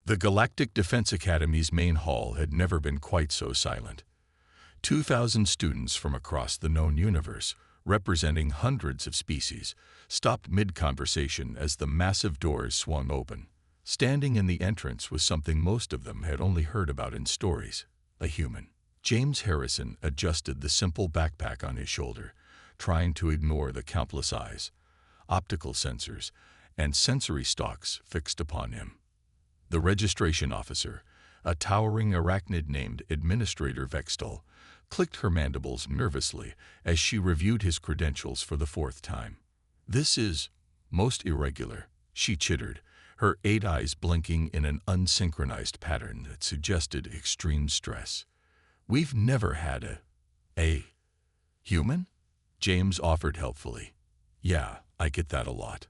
The Galactic Defense Academy's main hall had never been quite so silent. 2,000 students from across the known universe, representing hundreds of species, stopped mid-conversation as the massive doors swung open. Standing in the entrance was something most of them had only heard about in stories: a human. James Harrison adjusted the simple backpack on his shoulder, trying to ignore the countless eyes, optical sensors, and sensory stalks fixed upon him. The registration officer, a towering arachnid named Administrator Vextal, clicked her mandibles nervously as she reviewed his credentials for the fourth time. "This is most irregular," she chittered, her 8 eyes blinking in an unsynchronized pattern that suggested extreme stress. "We've never had a human?" James offered helpfully. "Yeah, I get that a lot.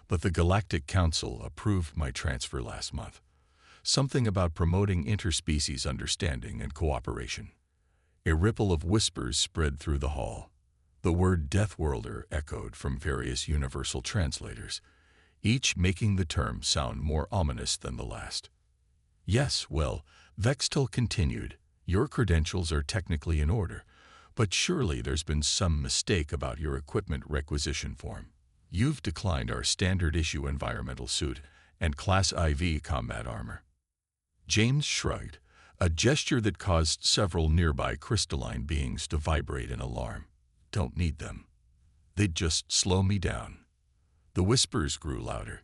But the Galactic Council approved my transfer last month. Something about promoting interspecies understanding and cooperation." A ripple of whispers spread through the hall. The word Deathworlder echoed from various universal translators, each making the term sound more ominous than the last. "Yes, well," Vextal continued, "your credentials are technically in order, but surely there's been some mistake about your equipment requisition form. You've declined our standard-issue environmental suit and Class IV combat armor." James shrugged, a gesture that caused several nearby crystalline beings to vibrate in alarm. "Don't need them. They'd just slow me down." The whispers grew louder.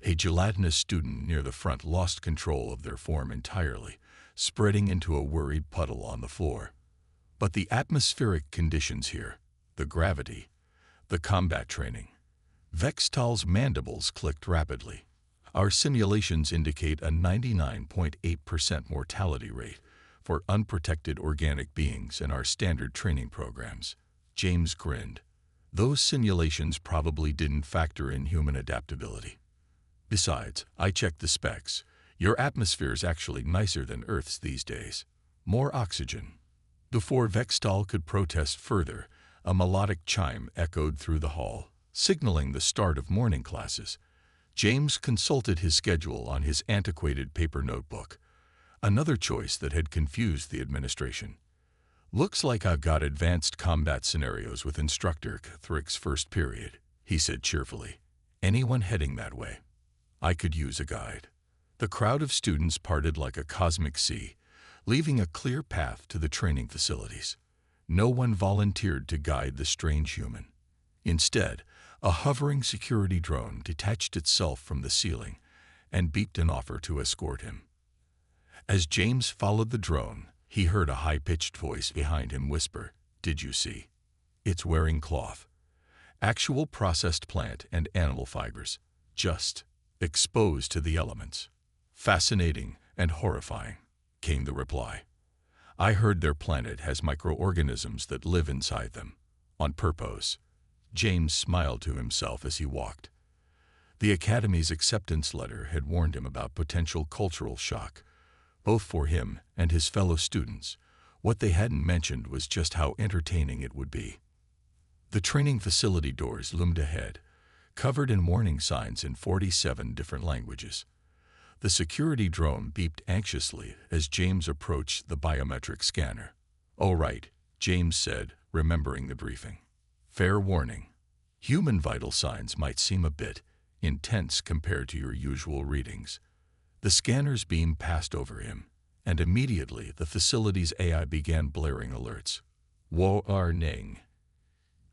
A gelatinous student near the front lost control of their form entirely, spreading into a worried puddle on the floor. "But the atmospheric conditions here, the gravity, the combat training." Vextal's mandibles clicked rapidly. "Our simulations indicate a 99.8% mortality rate for unprotected organic beings in our standard training programs." James grinned. "Those simulations probably didn't factor in human adaptability. Besides, I checked the specs. Your atmosphere's actually nicer than Earth's these days. More oxygen." Before Vextal could protest further, a melodic chime echoed through the hall, signaling the start of morning classes. James consulted his schedule on his antiquated paper notebook, another choice that had confused the administration. "Looks like I've got advanced combat scenarios with Instructor Thrick's first period," he said cheerfully. "Anyone heading that way? I could use a guide." The crowd of students parted like a cosmic sea, leaving a clear path to the training facilities. No one volunteered to guide the strange human. Instead, a hovering security drone detached itself from the ceiling and beeped an offer to escort him. As James followed the drone, he heard a high-pitched voice behind him whisper, "Did you see? It's wearing cloth. Actual processed plant and animal fibers, just exposed to the elements." "Fascinating and horrifying," came the reply. "I heard their planet has microorganisms that live inside them, on purpose." James smiled to himself as he walked. The Academy's acceptance letter had warned him about potential cultural shock, both for him and his fellow students. What they hadn't mentioned was just how entertaining it would be. The training facility doors loomed ahead, covered in warning signs in 47 different languages. The security drone beeped anxiously as James approached the biometric scanner. "All right," James said, remembering the briefing. "Fair warning. Human vital signs might seem a bit intense compared to your usual readings." The scanner's beam passed over him, and immediately the facility's AI began blaring alerts. "Warning.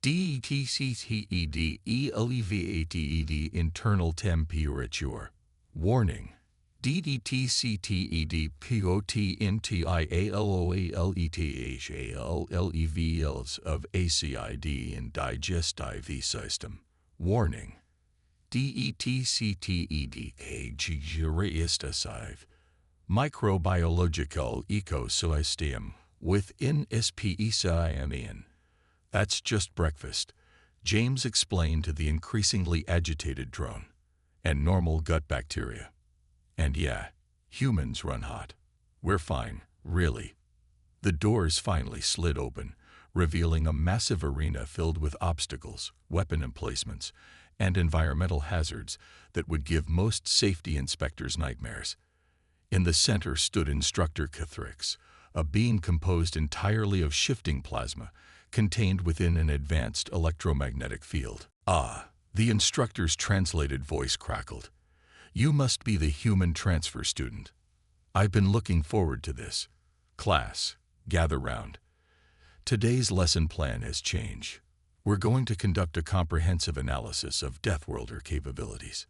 DETCTED elevated internal temperature. Warning. DDTCTED POTNTIALOALETHALLEVLs of ACID in digestive system. Warning. DETCTED ageristifive microbiological ecosystem within SPECIMEN." "That's just breakfast," James explained to the increasingly agitated drone, "and normal gut bacteria. And yeah, humans run hot. We're fine, really." The doors finally slid open, revealing a massive arena filled with obstacles, weapon emplacements, and environmental hazards that would give most safety inspectors nightmares. In the center stood Instructor Cadets, a being composed entirely of shifting plasma, contained within an advanced electromagnetic field. "Ah," the instructor's translated voice crackled. "You must be the human transfer student. I've been looking forward to this. Class, gather round. Today's lesson plan has changed. We're going to conduct a comprehensive analysis of Deathworlder capabilities."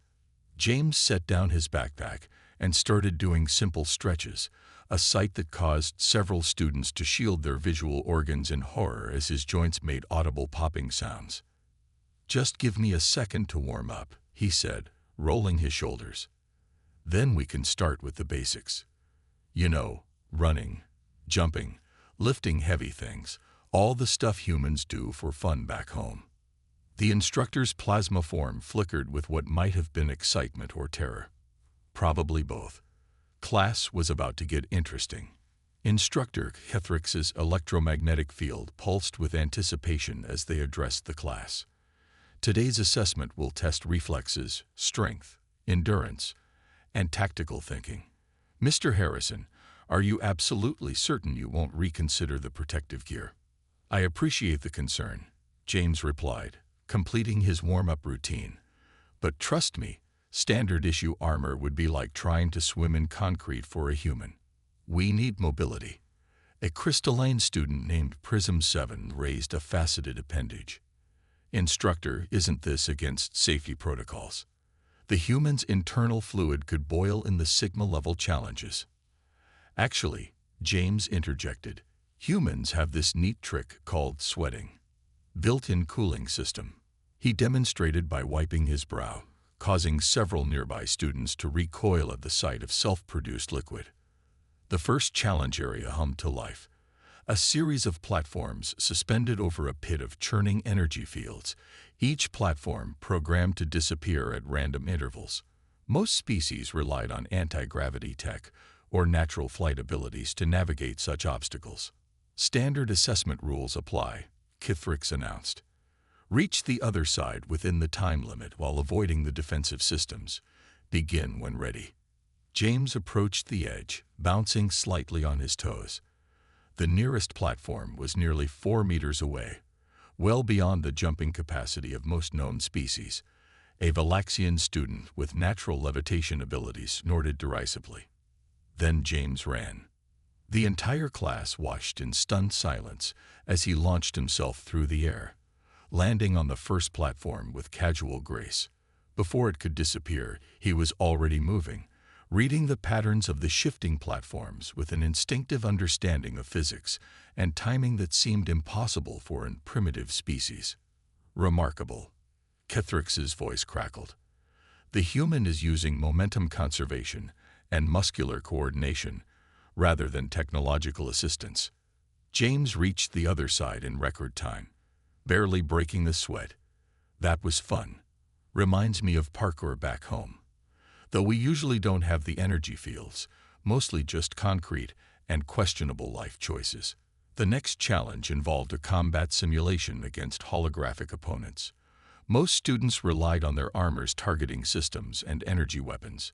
James set down his backpack and started doing simple stretches, a sight that caused several students to shield their visual organs in horror as his joints made audible popping sounds. "Just give me a second to warm up," he said, rolling his shoulders. "Then we can start with the basics. You know, running, jumping, lifting heavy things, all the stuff humans do for fun back home." The instructor's plasma form flickered with what might have been excitement or terror. Probably both. Class was about to get interesting. Instructor Cadets's electromagnetic field pulsed with anticipation as they addressed the class. "Today's assessment will test reflexes, strength, endurance, and tactical thinking. Mr. Harrison, are you absolutely certain you won't reconsider the protective gear?" "I appreciate the concern," James replied, completing his warm-up routine. "But trust me, standard-issue armor would be like trying to swim in concrete for a human. We need mobility." A crystalline student named Prism 7 raised a faceted appendage. "Instructor, isn't this against safety protocols? The human's internal fluid could boil in the Sigma-level challenges." "Actually," James interjected, "humans have this neat trick called sweating. Built-in cooling system." He demonstrated by wiping his brow, causing several nearby students to recoil at the sight of self-produced liquid. The first challenge area hummed to life. A series of platforms suspended over a pit of churning energy fields, each platform programmed to disappear at random intervals. Most species relied on anti-gravity tech or natural flight abilities to navigate such obstacles. "Standard assessment rules apply," Cadets announced. "Reach the other side within the time limit while avoiding the defensive systems. Begin when ready." James approached the edge, bouncing slightly on his toes. The nearest platform was nearly 4 meters away, well beyond the jumping capacity of most known species. A Valaxian student with natural levitation abilities snorted derisively. Then James ran. The entire class watched in stunned silence as he launched himself through the air, landing on the first platform with casual grace. Before it could disappear, he was already moving, reading the patterns of the shifting platforms with an instinctive understanding of physics and timing that seemed impossible for a primitive species. "Remarkable," Cadets's voice crackled. "The human is using momentum conservation and muscular coordination rather than technological assistance." James reached the other side in record time, barely breaking the sweat. "That was fun. Reminds me of parkour back home. Though we usually don't have the energy fields, mostly just concrete and questionable life choices." The next challenge involved a combat simulation against holographic opponents. Most students relied on their armor's targeting systems and energy weapons.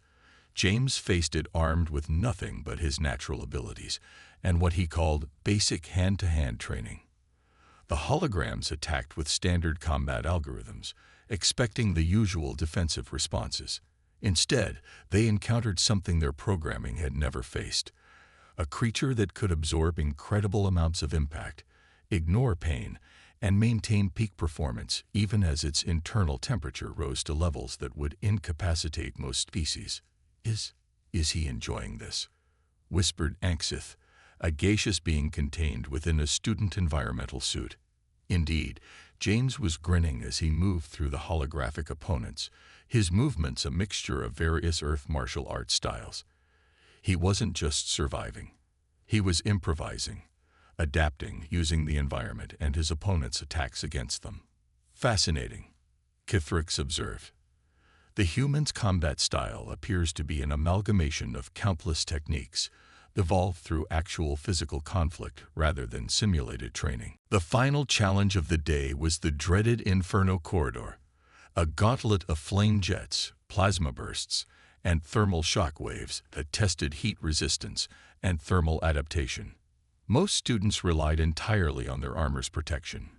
James faced it armed with nothing but his natural abilities and what he called basic hand-to-hand training. The holograms attacked with standard combat algorithms, expecting the usual defensive responses. Instead, they encountered something their programming had never faced: a creature that could absorb incredible amounts of impact, ignore pain, and maintain peak performance even as its internal temperature rose to levels that would incapacitate most species. Is he enjoying this?" whispered Anxith, a gaseous being contained within a student environmental suit. Indeed, James was grinning as he moved through the holographic opponents, his movements a mixture of various Earth martial arts styles. He wasn't just surviving. He was improvising, adapting using the environment and his opponents' attacks against them. "Fascinating," Cadets observed. "The human's combat style appears to be an amalgamation of countless techniques, evolved through actual physical conflict rather than simulated training." The final challenge of the day was the dreaded Inferno Corridor, a gauntlet of flame jets, plasma bursts, and thermal shock waves that tested heat resistance and thermal adaptation. Most students relied entirely on their armor's protection.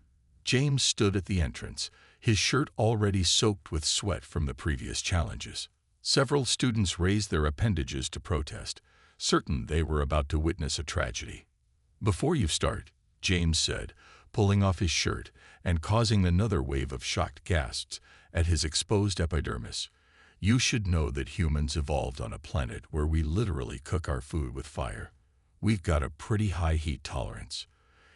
James stood at the entrance, his shirt already soaked with sweat from the previous challenges. Several students raised their appendages to protest, certain they were about to witness a tragedy. "Before you start," James said, pulling off his shirt and causing another wave of shocked gasps at his exposed epidermis, "you should know that humans evolved on a planet where we literally cook our food with fire. We've got a pretty high heat tolerance."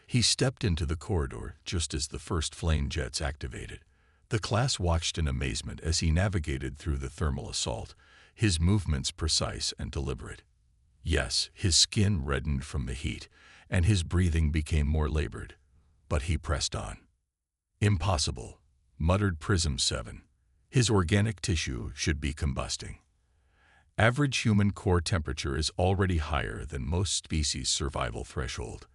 He stepped into the corridor just as the first flame jets activated. The class watched in amazement as he navigated through the thermal assault, his movements precise and deliberate. Yes, his skin reddened from the heat, and his breathing became more labored. But he pressed on. "Impossible," muttered Prism 7. "His organic tissue should be combusting. Average human core temperature is already higher than most species' survival threshold."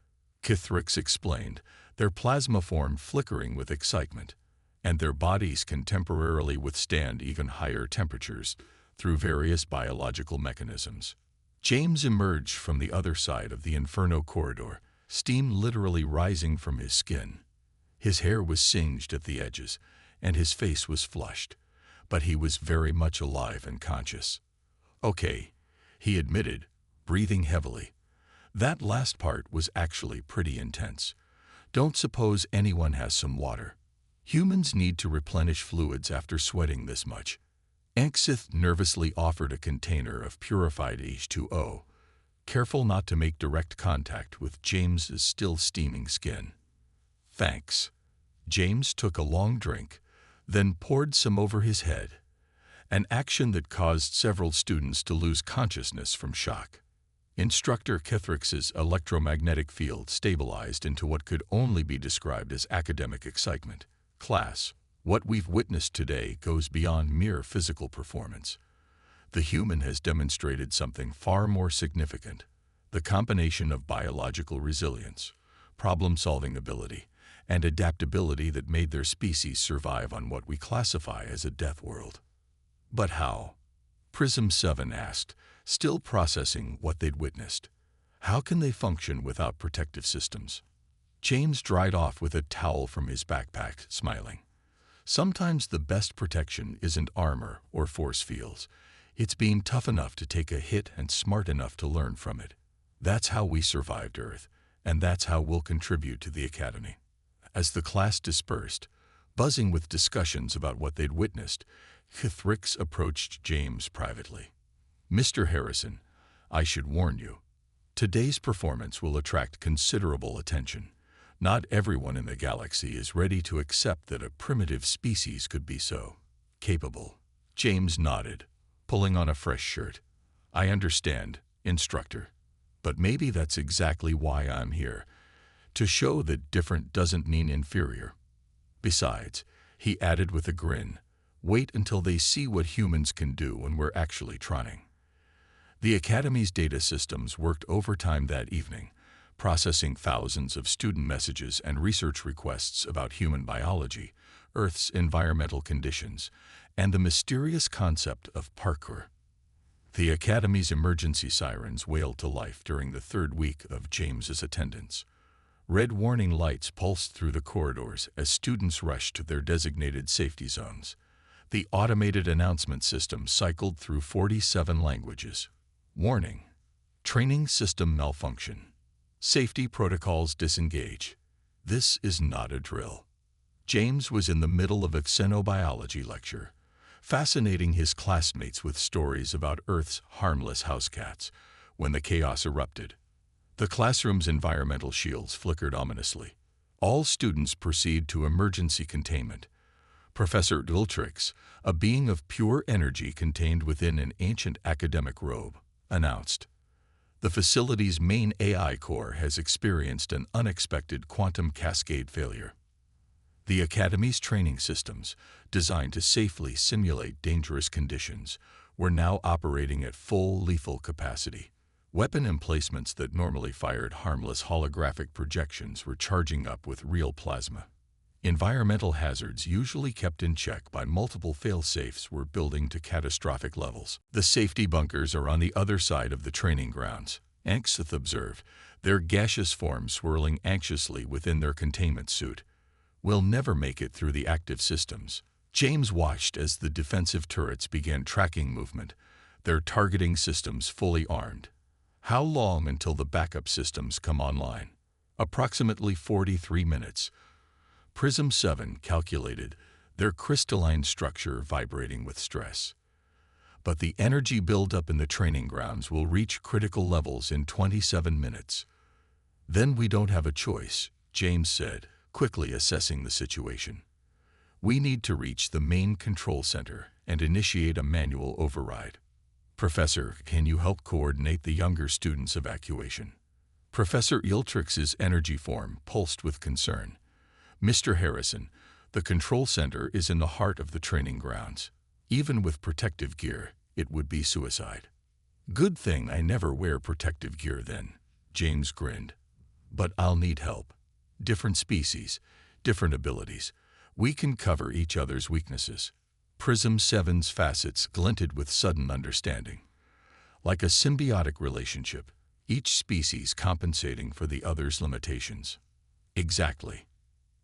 Cadets explained, their plasma form flickering with excitement, and their bodies can temporarily withstand even higher temperatures through various biological mechanisms. James emerged from the other side of the Inferno corridor, steam literally rising from his skin. His hair was singed at the edges, and his face was flushed, but he was very much alive and conscious. "Okay," he admitted, breathing heavily. "That last part was actually pretty intense. Don't suppose anyone has some water? Humans need to replenish fluids after sweating this much." Anxith nervously offered a container of purified H2O, careful not to make direct contact with James's still steaming skin. "Thanks." James took a long drink, then poured some over his head, an action that caused several students to lose consciousness from shock. Instructor Kethrix's electromagnetic field stabilized into what could only be described as academic excitement. "Class, what we've witnessed today goes beyond mere physical performance. The human has demonstrated something far more significant: the combination of biological resilience, problem-solving ability, and adaptability that made their species survive on what we classify as a death world." "But how?" Prism 7 asked, still processing what they'd witnessed. "How can they function without protective systems?" James dried off with a towel from his backpack, smiling. "Sometimes the best protection isn't armor or force fields. It's being tough enough to take a hit and smart enough to learn from it. That's how we survived Earth, and that's how we'll contribute to the Academy." As the class dispersed, buzzing with discussions about what they'd witnessed, Cadets approached James privately. "Mr. Harrison, I should warn you. Today's performance will attract considerable attention. Not everyone in the galaxy is ready to accept that a primitive species could be so capable." James nodded, pulling on a fresh shirt. "I understand, instructor. But maybe that's exactly why I'm here, to show that different doesn't mean inferior. Besides," he added with a grin, "wait until they see what humans can do when we're actually trying." The Academy's data systems worked overtime that evening, processing thousands of student messages and research requests about human biology, Earth's environmental conditions, and the mysterious concept of parkour. The Academy's emergency sirens wailed to life during the third week of James's attendance. Red warning lights pulsed through the corridors as students rushed to their designated safety zones. The automated announcement system cycled through 47 languages. "Warning: training system malfunction. Safety protocols disengage. This is not a drill." James was in the middle of a xenobiology lecture, fascinating his classmates with stories about Earth's harmless house cats, when the chaos erupted. The classroom's environmental shields flickered ominously. All students proceed to emergency containment. Professor Dultrix, a being of pure energy contained within an ancient academic robe, announced. The facility's main AI core has experienced an unexpected quantum cascade failure. The Academy's training systems, designed to safely simulate dangerous conditions, were now operating at full lethal capacity. Weapon emplacements that normally fired harmless holographic projections were charging up with real plasma. Environmental hazards, usually kept in check by multiple fail-safes, were building to catastrophic levels. The safety bunkers are on the other side of the training grounds, Anxith observed, their gaseous form swirling anxiously within their containment suit. We'll never make it through the active systems. James watched as the defensive turrets began tracking movement, their targeting systems fully armed. How long until the backup systems come online? Approximately 43 minutes. Prism 7 calculated, their crystalline structure vibrating with stress. But the energy buildup in the training grounds will reach critical levels in 27 minutes. Then we don't have a choice, James said, quickly assessing the situation. We need to reach the main control center and initiate a manual override. Professor, can you help coordinate the younger students' evacuation? Professor Iltrix's energy form pulsed with concern. Mr. Harrison, the control center is in the heart of the training grounds. Even with protective gear, it would be suicide. Good thing I never wear protective gear then, James grinned. But I'll need help. Different species, different abilities. We can cover each other's weaknesses. Prism 7's facets glinted with sudden understanding. Like a symbiotic relationship, each species compensating for the other's limitations. Exactly.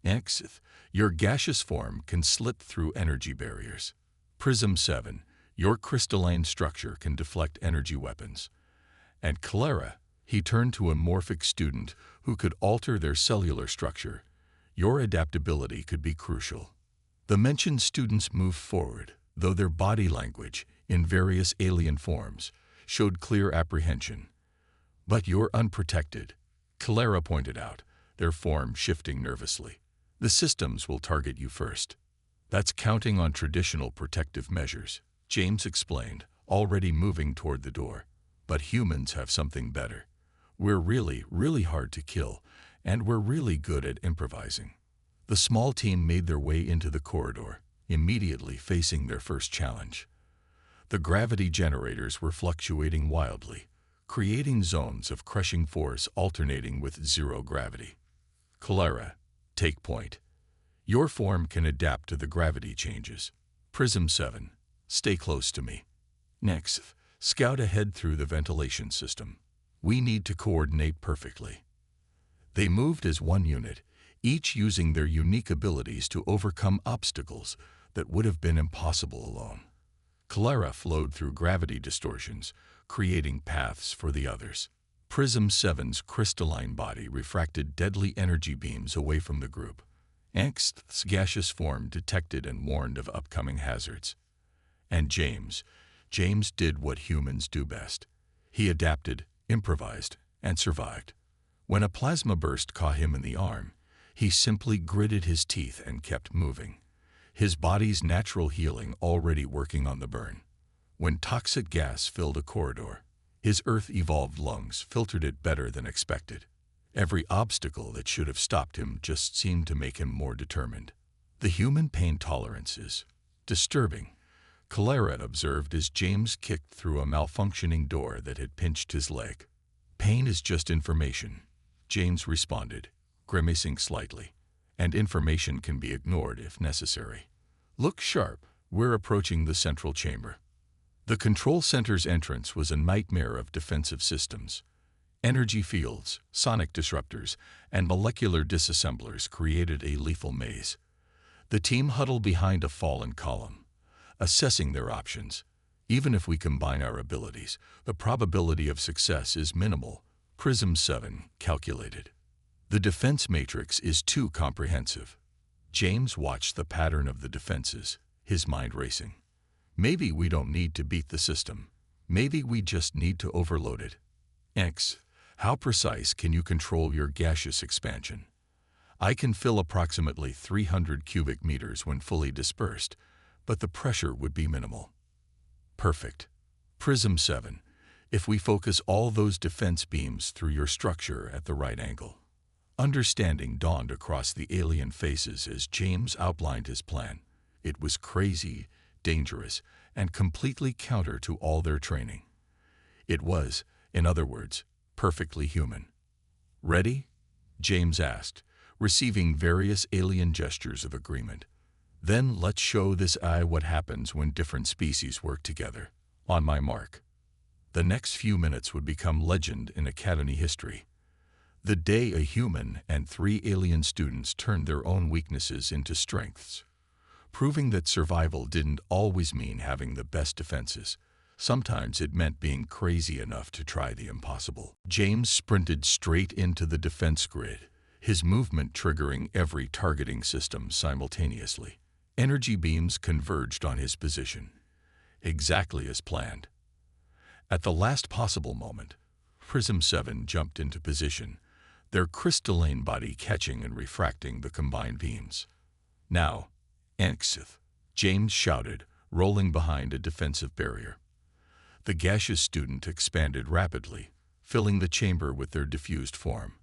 Anxith, your gaseous form can slip through energy barriers. Prism 7, your crystalline structure can deflect energy weapons. And Clara, he turned to a morphic student who could alter their cellular structure. Your adaptability could be crucial. The mentioned students moved forward, though their body language, in various alien forms, showed clear apprehension. But you're unprotected, Clara pointed out, their form shifting nervously. The systems will target you first. That's counting on traditional protective measures, James explained, already moving toward the door. But humans have something better. We're really, really hard to kill, and we're really good at improvising. The small team made their way into the corridor, immediately facing their first challenge. The gravity generators were fluctuating wildly, creating zones of crushing force alternating with zero gravity. Clara, take point. Your form can adapt to the gravity changes. Prism 7, stay close to me. Next, scout ahead through the ventilation system. We need to coordinate perfectly. They moved as one unit, each using their unique abilities to overcome obstacles that would have been impossible alone. Clara flowed through gravity distortions, creating paths for the others. Prism 7's crystalline body refracted deadly energy beams away from the group. Anxith's gaseous form detected and warned of upcoming hazards. And James did what humans do best. He adapted, improvised, and survived. When a plasma burst caught him in the arm, he simply gritted his teeth and kept moving, his body's natural healing already working on the burn. When toxic gas filled a corridor, his Earth-evolved lungs filtered it better than expected. Every obstacle that should have stopped him just seemed to make him more determined. The human pain tolerance is disturbing, Clara observed as James kicked through a malfunctioning door that had pinched his leg. Pain is just information, James responded, grimacing slightly, and information can be ignored if necessary. Look sharp, we're approaching the central chamber. The control center's entrance was a nightmare of defensive systems. Energy fields, sonic disruptors, and molecular disassemblers created a lethal maze. The team huddled behind a fallen column, assessing their options. Even if we combine our abilities, the probability of success is minimal, Prism 7 calculated. The defense matrix is too comprehensive. James watched the pattern of the defenses, his mind racing. Maybe we don't need to beat the system. Maybe we just need to overload it. X, how precise can you control your gaseous expansion? I can fill approximately 300 cubic meters when fully dispersed, but the pressure would be minimal. Perfect. Prism 7, if we focus all those defense beams through your structure at the right angle. Understanding dawned across the alien faces as James outlined his plan. It was crazy, dangerous, and completely counter to all their training. It was, in other words, perfectly human. Ready? James asked, receiving various alien gestures of agreement. Then let's show this eye what happens when different species work together. On my mark. The next few minutes would become legend in Academy history. The day a human and 3 alien students turned their own weaknesses into strengths, proving that survival didn't always mean having the best defenses. Sometimes it meant being crazy enough to try the impossible. James sprinted straight into the defense grid, his movement triggering every targeting system simultaneously. Energy beams converged on his position, exactly as planned. At the last possible moment, Prism 7 jumped into position, their crystalline body catching and refracting the combined beams. Now, Anxith, James shouted, rolling behind a defensive barrier. The gaseous student expanded rapidly, filling the chamber with their diffused form.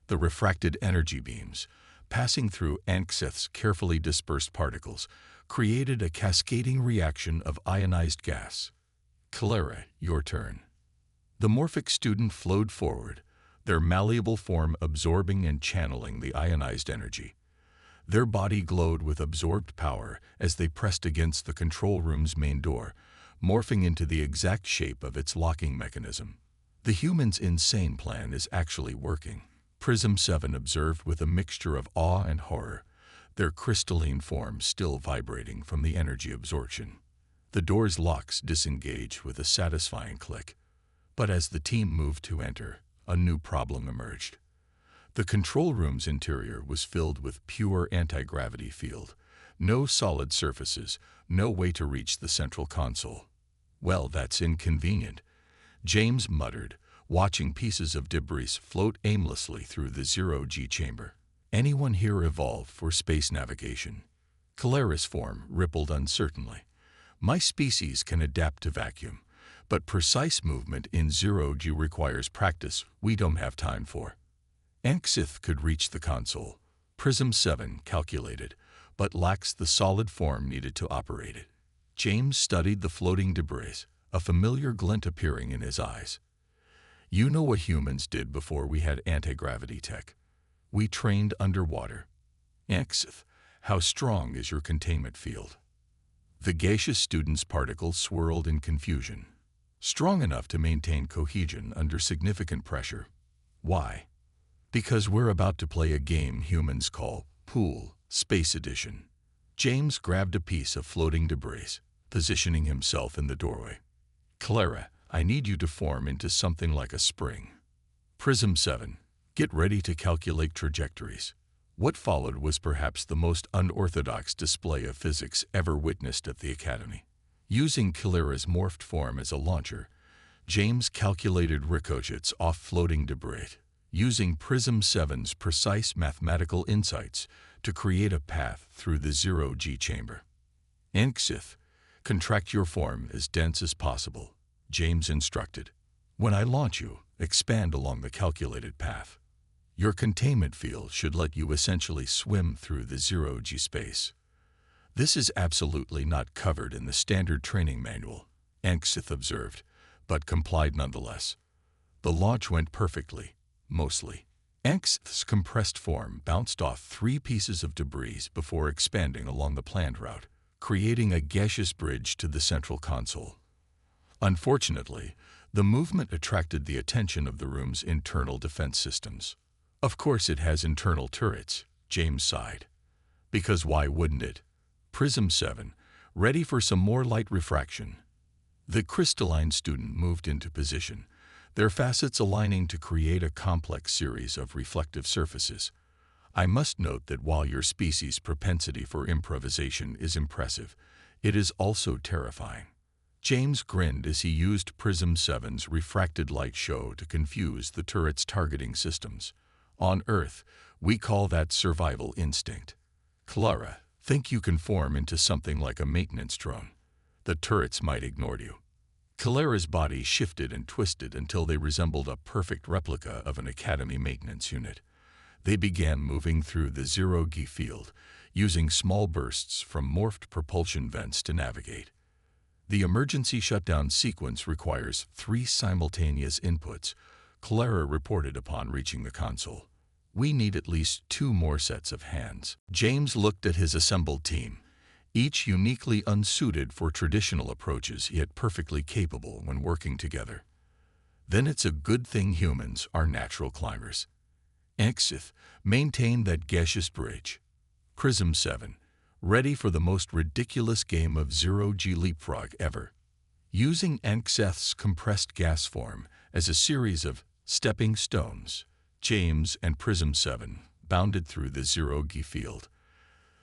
The refracted energy beams, passing through Anxith's carefully dispersed particles, created a cascading reaction of ionized gas. Clara, your turn. The morphic student flowed forward, their malleable form absorbing and channeling the ionized energy. Their body glowed with absorbed power as they pressed against the control room's main door, morphing into the exact shape of its locking mechanism. The human's insane plan is actually working, Prism 7 observed with a mixture of awe and horror, their crystalline forms still vibrating from the energy absorption. The door's locks disengaged with a satisfying click, but as the team moved to enter, a new problem emerged. The control room's interior was filled with pure anti-gravity field. No solid surfaces, no way to reach the central console. Well, that's inconvenient, James muttered, watching pieces of debris float aimlessly through the zero-G chamber. Anyone here evolved for space navigation? Clara's form rippled uncertainly. My species can adapt to vacuum, but precise movement in zero-G requires practice we don't have time for. Anxith could reach the console, Prism 7 calculated, but lacks the solid form needed to operate it. James studied the floating debris, a familiar glint appearing in his eyes. You know what humans did before we had anti-gravity tech. We trained underwater. Anxith, how strong is your containment field? The gaseous student's particles swirled in confusion. Strong enough to maintain cohesion under significant pressure. Why? Because we're about to play a game humans call Pool Space Edition. James grabbed a piece of floating debris, positioning himself in the doorway. Clara, I need you to form into something like a spring. Prism 7, get ready to calculate trajectories. What followed was perhaps the most unorthodox display of physics ever witnessed at the Academy. Using Clara's morphed form as a launcher, James calculated ricochets off floating debris, using Prism 7's precise mathematical insights to create a path through the zero-G chamber. Anxith, contract your form as dense as possible, James instructed. When I launch you, expand along the calculated path. Your containment field should let you essentially swim through the zero-G space. This is absolutely not covered in the standard training manual, Anxith observed, but complied nonetheless. The launch went perfectly, mostly. Anxith's compressed form bounced off 3 pieces of debris before expanding along the planned route, creating a gaseous bridge to the central console. Unfortunately, the movement attracted the attention of the room's internal defense systems. Of course it has internal turrets, James sighed. Because why wouldn't it? Prism 7, ready for some more light refraction. The crystalline student moved into position, their facets aligning to create a complex series of reflective surfaces. I must note that while your species' propensity for improvisation is impressive, it is also terrifying. James grinned as he used Prism 7's refracted light show to confuse the turret's targeting systems. On Earth, we call that survival instinct. Clara, think you can form into something like a maintenance drone. The turrets might ignore you. Clara's body shifted and twisted until they resembled a perfect replica of an Academy maintenance unit. They began moving through the zero-G field, using small bursts from morphed propulsion vents to navigate. The emergency shutdown sequence requires 3 simultaneous inputs, Clara reported upon reaching the console. We need at least 2 more sets of hands. James looked at his assembled team, each uniquely unsuited for traditional approaches, yet perfectly capable when working together. Then it's a good thing humans are natural climbers. Exith maintained that gaseous bridge. Prism 7, ready for the most ridiculous game of zero-G leapfrog ever. Using Exith's compressed gas form as a series of stepping stones, James and Prism 7 bounded through the zero-G field.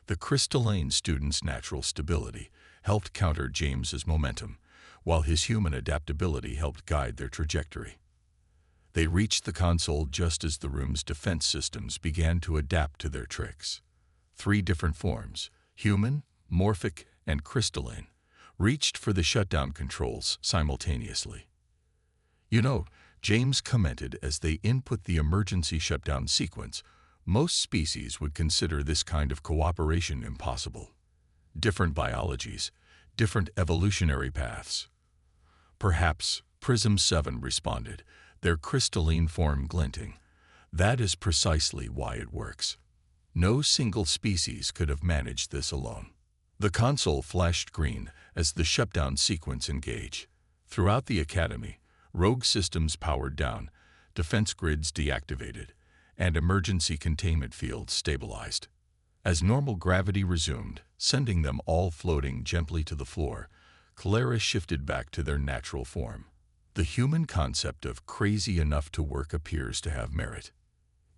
The crystalline student's natural stability helped counter James's momentum, while his human adaptability helped guide their trajectory. They reached the console just as the room's defense systems began to adapt to their tricks. 3 different forms, human, morphic, and crystalline, reached for the shutdown controls simultaneously. "You know," James commented as they input the emergency shutdown sequence, "most species would consider this kind of cooperation impossible. Different biologies, different evolutionary paths." "Perhaps," Prism 7 responded, their crystalline form glinting. "That is precisely why it works. No single species could have managed this alone." The console flashed green as the shutdown sequence engaged. Throughout the Academy, rogue systems powered down, defense grids deactivated, and emergency containment fields stabilized. As normal gravity resumed, sending them all floating gently to the floor, Clara shifted back to their natural form. The human concept of crazy enough to work appears to have merit.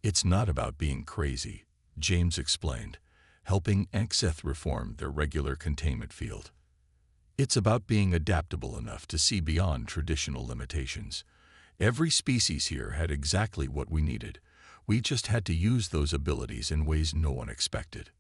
"It's not about being crazy," James explained, helping Exith reform their regular containment field. "It's about being adaptable enough to see beyond traditional limitations. Every species here had exactly what we needed. We just had to use those abilities in ways no one expected."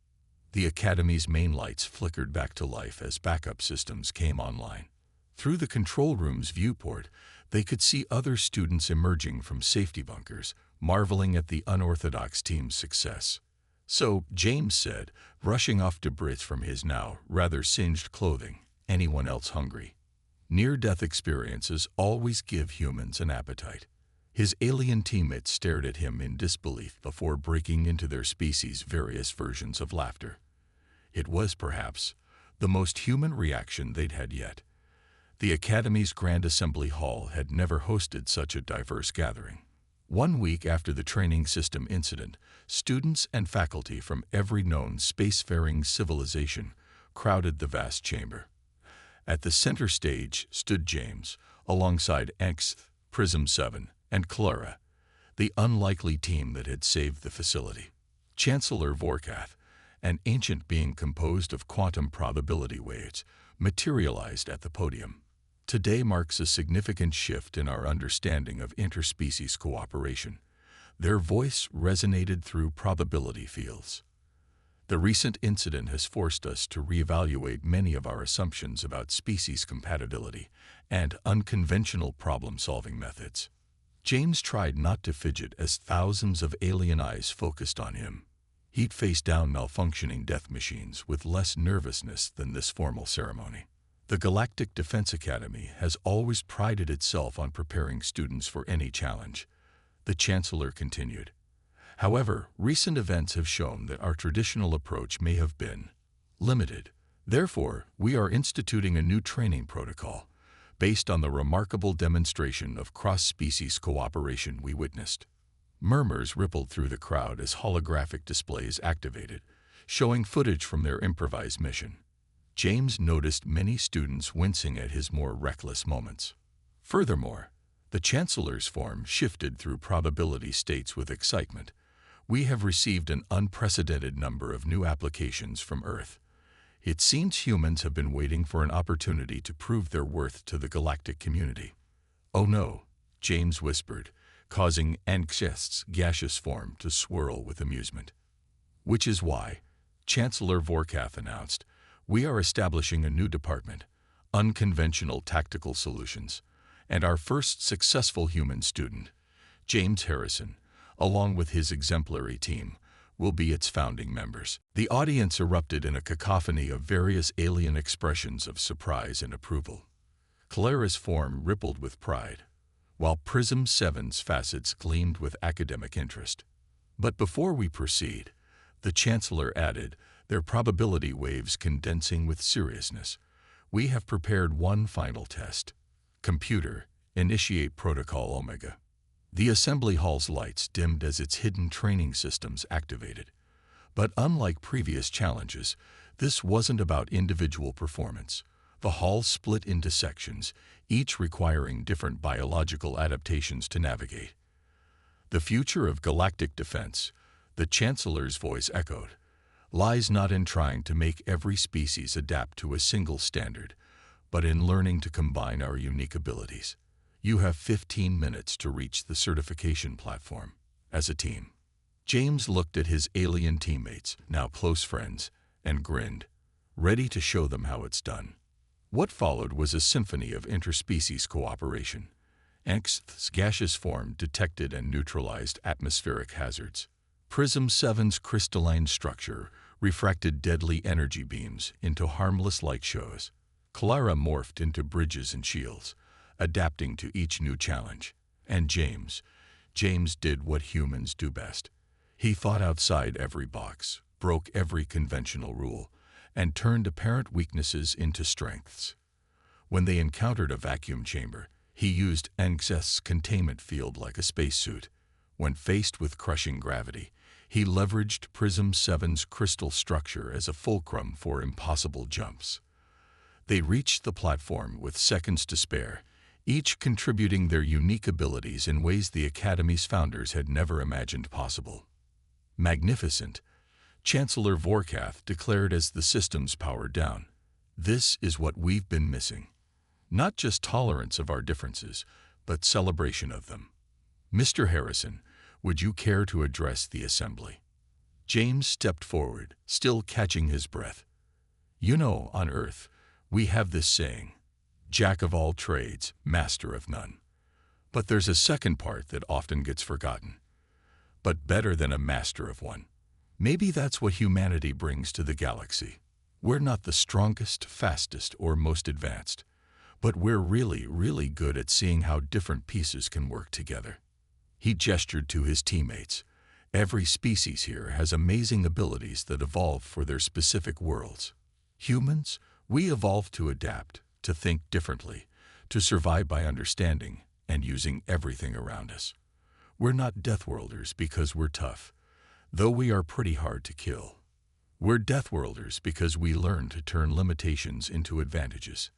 The Academy's main lights flickered back to life as backup systems came online. Through the control room's viewport, they could see other students emerging from safety bunkers, marveling at the unorthodox team's success. "So," James said, brushing off debris from his now rather singed clothing, "anyone else hungry?" Near-death experiences always give humans an appetite. His alien teammates stared at him in disbelief before breaking into their species' various versions of laughter. It was, perhaps, the most human reaction they'd had yet. The Academy's Grand Assembly Hall had never hosted such a diverse gathering. 1 week after the training system incident, students and faculty from every known spacefaring civilization crowded the vast chamber. At the center stage stood James, alongside Exith, Prism 7, and Clara, the unlikely team that had saved the facility. Chancellor Vorkath, an ancient being composed of quantum probability waves, materialized at the podium. "Today marks a significant shift in our understanding of interspecies cooperation." Their voice resonated through probability fields. "The recent incident has forced us to reevaluate many of our assumptions about species compatibility and unconventional problem-solving methods." James tried not to fidget as thousands of alien eyes focused on him. He'd faced down malfunctioning death machines with less nervousness than this formal ceremony. The Galactic Defense Academy has always prided itself on preparing students for any challenge, the Chancellor continued. "However, recent events have shown that our traditional approach may have been limited. Therefore, we are instituting a new training protocol based on the remarkable demonstration of cross-species cooperation we witnessed." Murmurs rippled through the crowd as holographic displays activated, showing footage from their improvised mission. James noticed many students wincing at his more reckless moments. Furthermore, the Chancellor's form shifted through probability states with excitement. "We have received an unprecedented number of new applications from Earth. It seems humans have been waiting for an opportunity to prove their worth to the galactic community." "Oh no," James whispered, causing Exith's gaseous form to swirl with amusement. "Which is why," Chancellor Vorkath announced, "we are establishing a new department, Unconventional Tactical Solutions, and our first successful human student, James Harrison, along with his exemplary team, will be its founding members." The audience erupted in a cacophony of various alien expressions of surprise and approval. Clara's form rippled with pride, while Prism 7's facets gleamed with academic interest. But before we proceed, the Chancellor added, their probability waves condensing with seriousness. We have prepared one final test. Computer, initiate Protocol Omega. The assembly hall's lights dimmed as its hidden training systems activated. But unlike previous challenges, this wasn't about individual performance. The hall split into sections, each requiring different biological adaptations to navigate. The future of galactic defense, the Chancellor's voice echoed, lies not in trying to make every species adapt to a single standard, but in learning to combine our unique abilities. You have 15 minutes to reach the certification platform, as a team. James looked at his alien teammates, now close friends, and grinned, ready to show them how it's done. What followed was a symphony of interspecies cooperation. Angst's gaseous form detected and neutralized atmospheric hazards. Prism 7's crystalline structure refracted deadly energy beams into harmless light shows. Clara morphed into bridges and shields, adapting to each new challenge. And James did what humans do best. He thought outside every box, broke every conventional rule, and turned apparent weaknesses into strengths. When they encountered a vacuum chamber, he used Angst's containment field like a spacesuit. When faced with crushing gravity, he leveraged Prism 7's crystal structure as a fulcrum for impossible jumps. They reached the platform with seconds to spare, each contributing their unique abilities in ways the Academy's founders had never imagined possible. Magnificent, Chancellor Vorkath declared as the systems powered down. This is what we've been missing. Not just tolerance of our differences, but celebration of them. Mr. Harrison, would you care to address the assembly? James stepped forward, still catching his breath. You know, on Earth, we have this saying, Jack of all trades, master of none. But there's a second part that often gets forgotten. But better than a master of one. Maybe that's what humanity brings to the galaxy. We're not the strongest, fastest, or most advanced, but we're really, really good at seeing how different pieces can work together. He gestured to his teammates. Every species here has amazing abilities that evolve for their specific worlds. Humans, we evolved to adapt, to think differently, to survive by understanding and using everything around us. We're not Deathworlders because we're tough, though we are pretty hard to kill. We're Deathworlders because we learn to turn limitations into advantages.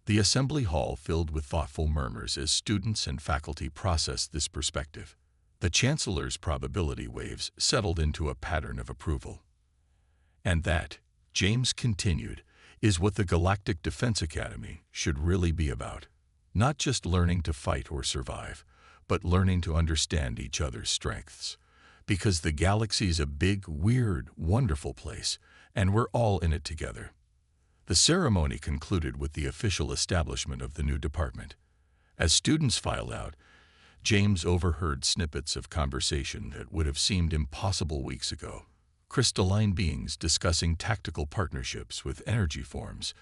The assembly hall filled with thoughtful murmurs as students and faculty processed this perspective. The Chancellor's probability waves settled into a pattern of approval. And that, James continued, is what the Galactic Defense Academy should really be about. Not just learning to fight or survive, but learning to understand each other's strengths. Because the galaxy's a big, weird, wonderful place, and we're all in it together. The ceremony concluded with the official establishment of the new department. As students filed out, James overheard snippets of conversation that would have seemed impossible weeks ago. Crystalline beings discussing tactical partnerships with energy forms,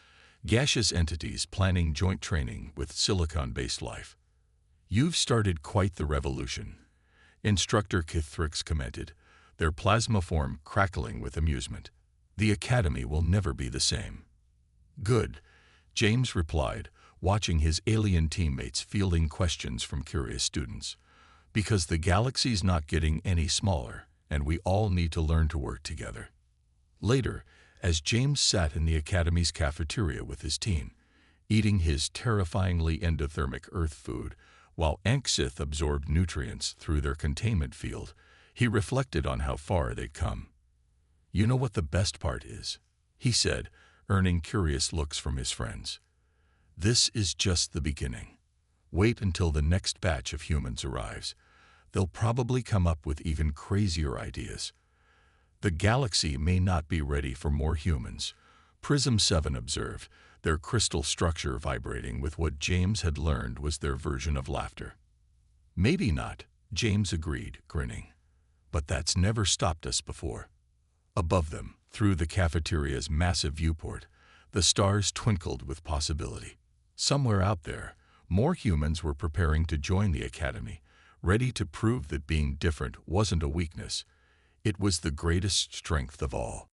gaseous entities planning joint training with silicon-based life. You've started quite the revolution, Instructor Kithrix commented, their plasma form crackling with amusement. The Academy will never be the same. Good, James replied, watching his alien teammates fielding questions from curious students. Because the galaxy's not getting any smaller, and we all need to learn to work together. Later, as James sat in the Academy's cafeteria with his team, eating his terrifyingly endothermic Earth food, while Anxith absorbed nutrients through their containment field, he reflected on how far they'd come. You know what the best part is? He said, earning curious looks from his friends. This is just the beginning. Wait until the next batch of humans arrives. They'll probably come up with even crazier ideas. The galaxy may not be ready for more humans, Prism 7 observed, their crystal structure vibrating with what James had learned was their version of laughter. Maybe not, James agreed, grinning. But that's never stopped us before. Above them, through the cafeteria's massive viewport, the stars twinkled with possibility. Somewhere out there, more humans were preparing to join the Academy, ready to prove that being different wasn't a weakness. It was the greatest strength of all.